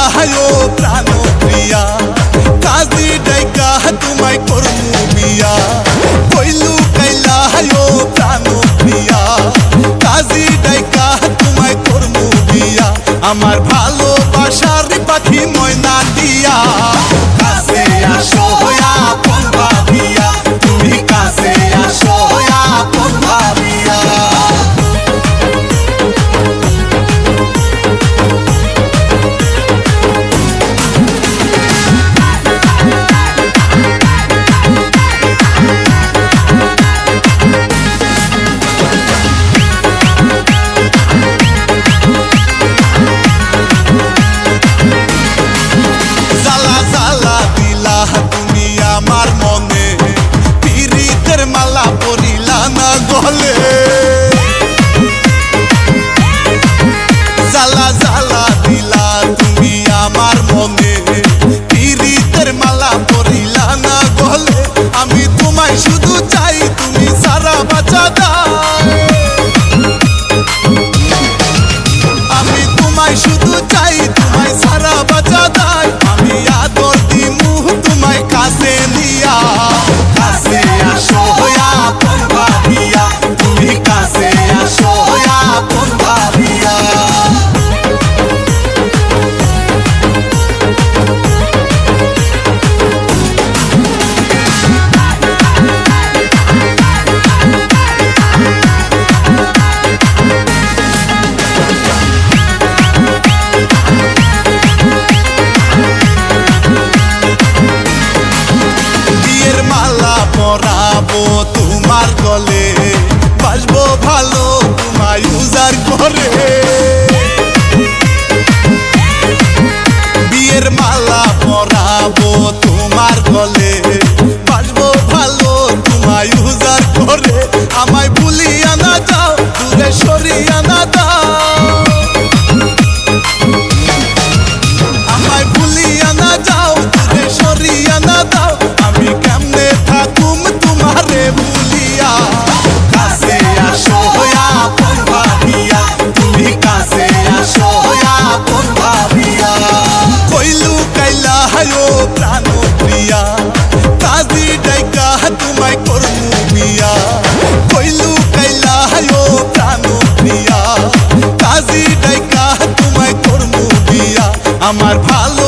ও প্রাণ প্রিয়া কাজী ডাইকা তোমায় করমু বিয়া কইলু কাইলা ও প্রাণ প্রিয়া কাজী ডাইকা তোমায় করমু বিয়া আমার ভালোবাসার পাখি ময়না দিয়া কাছে আসো আপন ভাবিয়া তুমি কাছে আসো আপন ভাবিয়া আমার মনে পীড়িতের মালা পরিলা না গলে জ্বালা জ্বালা দিলা তুমি আমার মনে পীড়িতের মালা পরিলা না গলে আমি তোমায় শুধু চাই তুমি সারা বাঁচা দাও আমি তোমায় শুধু চাই তোমায় সারা বাঁচা দাই আমি আদর দিমু তোমায় কাছে নিয়া কাছে আসো আপন ভাবিয়া তুমি কাছে আসো আপন ভাবিয়া পরাবো তোমার গলে বাসবো ভালো তোমায় উজার করে বিয়ের মালা পরাবো তোমার গলে বাসবো ভালো তোমায় উজার করে আমায় ভুলিয়া না যাও দূরে সরিয়া না দাও আমায় ভুলিয়া না যাও দূরে সরিয়া না দাও আমি কেমনে থাকুম তোমারে ভুলিয়া কাছে আসো আপন ভাবিয়া তুমি কাছে আসো আপন ভাবিয়া কইলু কাইলা ও প্রাণ প্রিয়া কাজী ডাইকা তোমায় করমু বিয়া কইলু কাইলা ও প্রাণ প্রিয়া কাজী ডাইকা তোমায় করমু বিয়া আমার ভালো